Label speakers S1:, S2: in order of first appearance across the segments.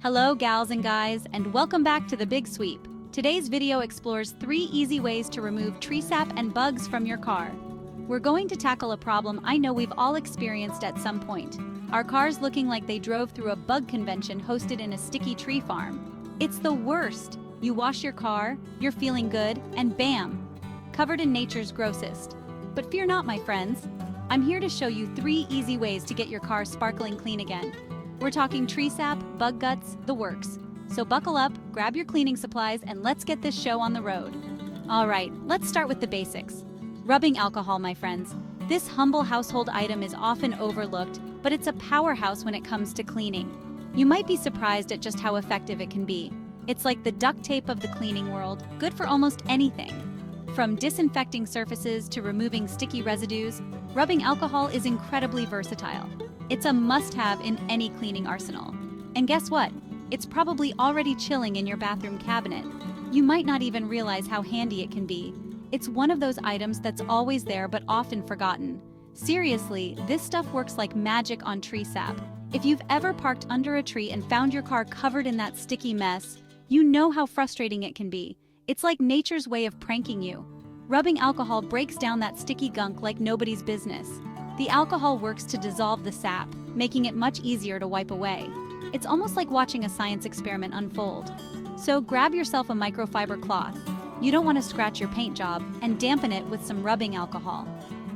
S1: Hello gals and guys, and welcome back to The Big Sweep. Today's video explores 3 easy ways to remove tree sap and bugs from your car. We're going to tackle a problem I know we've all experienced at some point. Our cars looking like they drove through a bug convention hosted in a sticky tree farm. It's the worst. You wash your car, you're feeling good, and bam! Covered in nature's grossest. But fear not, my friends. I'm here to show you 3 easy ways to get your car sparkling clean again. We're talking tree sap, bug guts, the works. So buckle up, grab your cleaning supplies, and let's get this show on the road. All right, let's start with the basics. Rubbing alcohol, my friends. This humble household item is often overlooked, but it's a powerhouse when it comes to cleaning. You might be surprised at just how effective it can be. It's like the duct tape of the cleaning world, good for almost anything. From disinfecting surfaces to removing sticky residues, rubbing alcohol is incredibly versatile. It's a must-have in any cleaning arsenal. And guess what? It's probably already chilling in your bathroom cabinet. You might not even realize how handy it can be. It's one of those items that's always there but often forgotten. Seriously, this stuff works like magic on tree sap. If you've ever parked under a tree and found your car covered in that sticky mess, you know how frustrating it can be. It's like nature's way of pranking you. Rubbing alcohol breaks down that sticky gunk like nobody's business. The alcohol works to dissolve the sap, making it much easier to wipe away. It's almost like watching a science experiment unfold. So grab yourself a microfiber cloth. You don't want to scratch your paint job, and dampen it with some rubbing alcohol.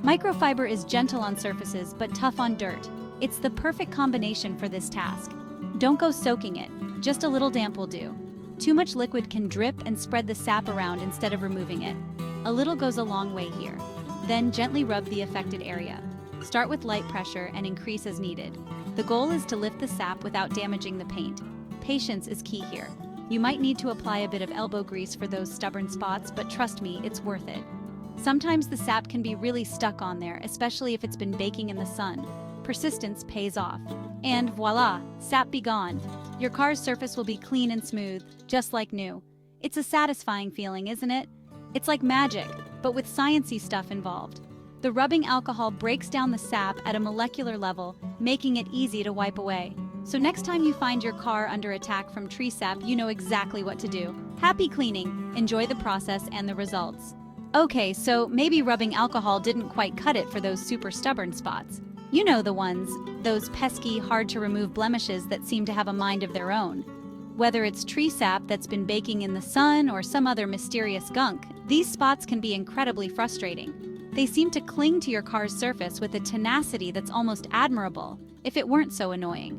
S1: Microfiber is gentle on surfaces but tough on dirt. It's the perfect combination for this task. Don't go soaking it, just a little damp will do. Too much liquid can drip and spread the sap around instead of removing it. A little goes a long way here. Then gently rub the affected area. Start with light pressure and increase as needed. The goal is to lift the sap without damaging the paint. Patience is key here. You might need to apply a bit of elbow grease for those stubborn spots, but trust me, it's worth it. Sometimes the sap can be really stuck on there, especially if it's been baking in the sun. Persistence pays off. And voila, sap be gone. Your car's surface will be clean and smooth, just like new. It's a satisfying feeling, isn't it? It's like magic, but with sciencey stuff involved. The rubbing alcohol breaks down the sap at a molecular level, making it easy to wipe away. So next time you find your car under attack from tree sap, you know exactly what to do. Happy cleaning! Enjoy the process and the results. Okay, so maybe rubbing alcohol didn't quite cut it for those super stubborn spots. You know the ones, those pesky, hard-to-remove blemishes that seem to have a mind of their own. Whether it's tree sap that's been baking in the sun or some other mysterious gunk, these spots can be incredibly frustrating. They seem to cling to your car's surface with a tenacity that's almost admirable, if it weren't so annoying.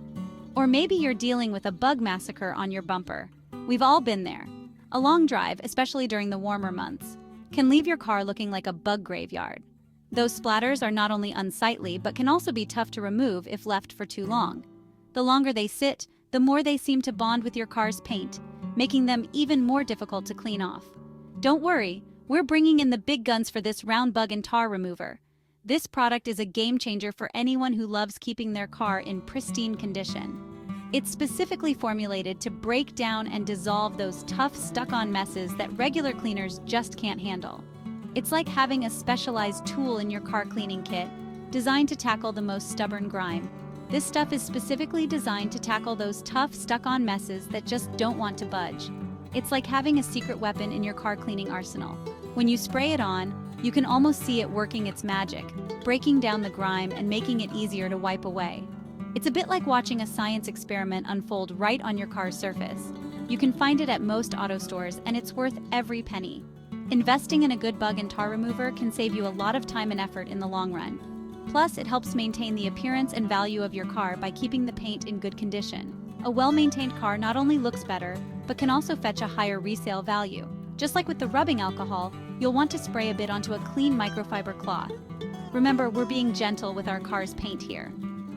S1: Or maybe you're dealing with a bug massacre on your bumper. We've all been there. A long drive, especially during the warmer months, can leave your car looking like a bug graveyard. Those splatters are not only unsightly, but can also be tough to remove if left for too long. The longer they sit, the more they seem to bond with your car's paint, making them even more difficult to clean off. Don't worry. We're bringing in the big guns for this round bug and tar remover. This product is a game changer for anyone who loves keeping their car in pristine condition. It's specifically formulated to break down and dissolve those tough, stuck-on messes that regular cleaners just can't handle. It's like having a specialized tool in your car cleaning kit, designed to tackle the most stubborn grime. This stuff is specifically designed to tackle those tough, stuck-on messes that just don't want to budge. It's like having a secret weapon in your car cleaning arsenal. When you spray it on, you can almost see it working its magic, breaking down the grime and making it easier to wipe away. It's a bit like watching a science experiment unfold right on your car's surface. You can find it at most auto stores, and it's worth every penny. Investing in a good bug and tar remover can save you a lot of time and effort in the long run. Plus, it helps maintain the appearance and value of your car by keeping the paint in good condition. A well-maintained car not only looks better, but can also fetch a higher resale value. Just like with the rubbing alcohol, you'll want to spray a bit onto a clean microfiber cloth. Remember, we're being gentle with our car's paint here.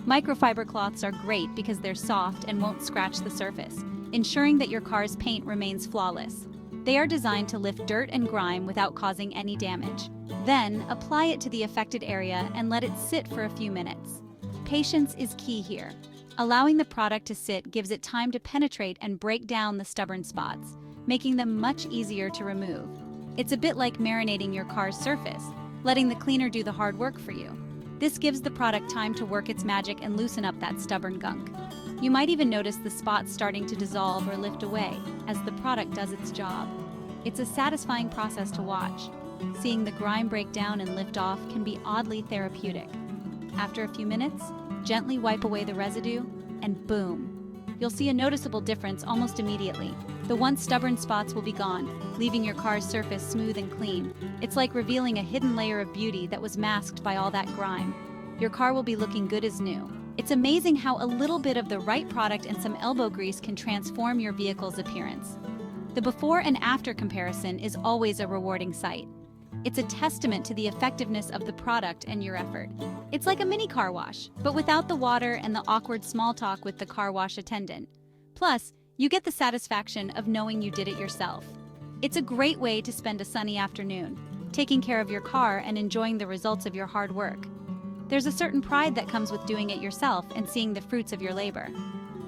S1: Microfiber cloths are great because they're soft and won't scratch the surface, ensuring that your car's paint remains flawless. They are designed to lift dirt and grime without causing any damage. Then, apply it to the affected area and let it sit for a few minutes. Patience is key here. Allowing the product to sit gives it time to penetrate and break down the stubborn spots, making them much easier to remove. It's a bit like marinating your car's surface, letting the cleaner do the hard work for you. This gives the product time to work its magic and loosen up that stubborn gunk. You might even notice the spots starting to dissolve or lift away as the product does its job. It's a satisfying process to watch. Seeing the grime break down and lift off can be oddly therapeutic. After a few minutes, gently wipe away the residue, and boom! You'll see a noticeable difference almost immediately. The once stubborn spots will be gone, leaving your car's surface smooth and clean. It's like revealing a hidden layer of beauty that was masked by all that grime. Your car will be looking good as new. It's amazing how a little bit of the right product and some elbow grease can transform your vehicle's appearance. The before and after comparison is always a rewarding sight. It's a testament to the effectiveness of the product and your effort. It's like a mini car wash, but without the water and the awkward small talk with the car wash attendant. Plus, you get the satisfaction of knowing you did it yourself. It's a great way to spend a sunny afternoon, taking care of your car and enjoying the results of your hard work. There's a certain pride that comes with doing it yourself and seeing the fruits of your labor.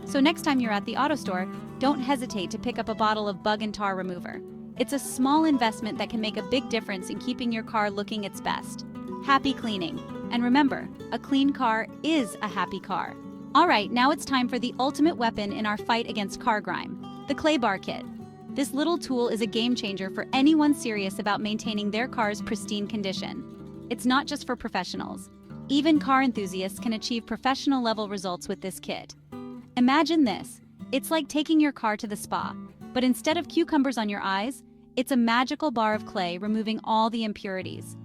S1: So next time you're at the auto store, don't hesitate to pick up a bottle of bug and tar remover. It's a small investment that can make a big difference in keeping your car looking its best. Happy cleaning. And remember, a clean car is a happy car. Alright, now it's time for the ultimate weapon in our fight against car grime, the clay bar kit. This little tool is a game changer for anyone serious about maintaining their car's pristine condition. It's not just for professionals. Even car enthusiasts can achieve professional level results with this kit. Imagine this. It's like taking your car to the spa, but instead of cucumbers on your eyes, it's a magical bar of clay removing all the impurities.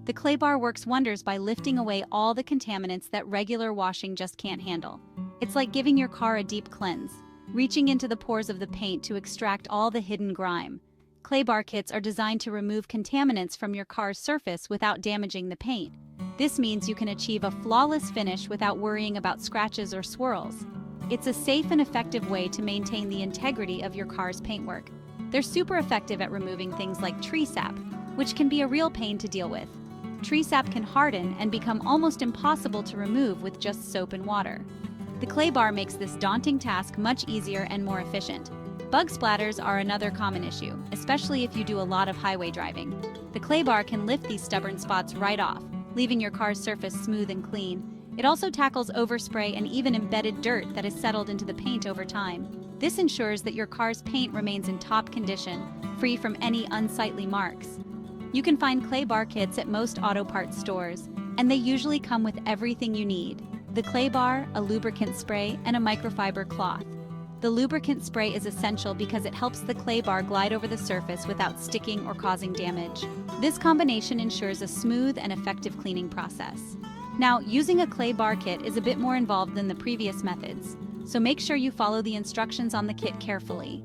S1: The clay bar works wonders by lifting away all the contaminants that regular washing just can't handle. It's like giving your car a deep cleanse, reaching into the pores of the paint to extract all the hidden grime. Clay bar kits are designed to remove contaminants from your car's surface without damaging the paint. This means you can achieve a flawless finish without worrying about scratches or swirls. It's a safe and effective way to maintain the integrity of your car's paintwork. They're super effective at removing things like tree sap, which can be a real pain to deal with. Tree sap can harden and become almost impossible to remove with just soap and water. The clay bar makes this daunting task much easier and more efficient. Bug splatters are another common issue, especially if you do a lot of highway driving. The clay bar can lift these stubborn spots right off, leaving your car's surface smooth and clean. It also tackles overspray and even embedded dirt that has settled into the paint over time. This ensures that your car's paint remains in top condition, free from any unsightly marks. You can find clay bar kits at most auto parts stores, and they usually come with everything you need: the clay bar, a lubricant spray, and a microfiber cloth. The lubricant spray is essential because it helps the clay bar glide over the surface without sticking or causing damage. This combination ensures a smooth and effective cleaning process. Now, using a clay bar kit is a bit more involved than the previous methods, so make sure you follow the instructions on the kit carefully.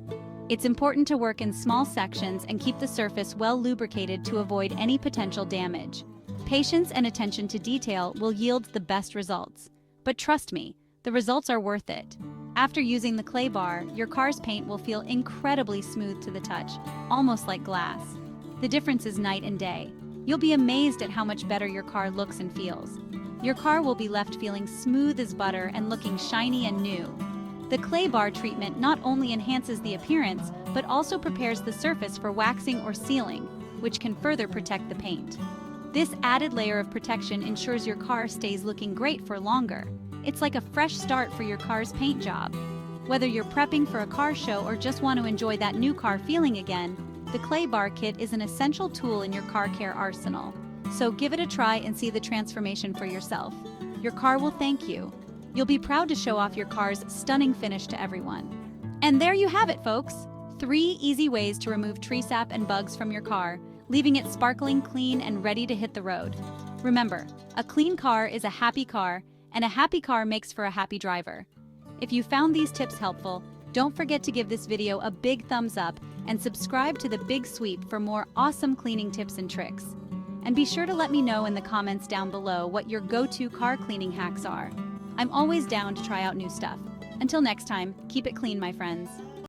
S1: It's important to work in small sections and keep the surface well lubricated to avoid any potential damage. Patience and attention to detail will yield the best results. But trust me, the results are worth it. After using the clay bar, your car's paint will feel incredibly smooth to the touch, almost like glass. The difference is night and day. You'll be amazed at how much better your car looks and feels. Your car will be left feeling smooth as butter and looking shiny and new. The clay bar treatment not only enhances the appearance, but also prepares the surface for waxing or sealing, which can further protect the paint. This added layer of protection ensures your car stays looking great for longer. It's like a fresh start for your car's paint job. Whether you're prepping for a car show or just want to enjoy that new car feeling again, the clay bar kit is an essential tool in your car care arsenal. So give it a try and see the transformation for yourself. Your car will thank you. You'll be proud to show off your car's stunning finish to everyone. And there you have it, folks. 3 easy ways to remove tree sap and bugs from your car, leaving it sparkling clean and ready to hit the road. Remember, a clean car is a happy car, and a happy car makes for a happy driver. If you found these tips helpful, don't forget to give this video a big thumbs up and subscribe to The Big Sweep for more awesome cleaning tips and tricks. And be sure to let me know in the comments down below what your go-to car cleaning hacks are. I'm always down to try out new stuff. Until next time, keep it clean, my friends.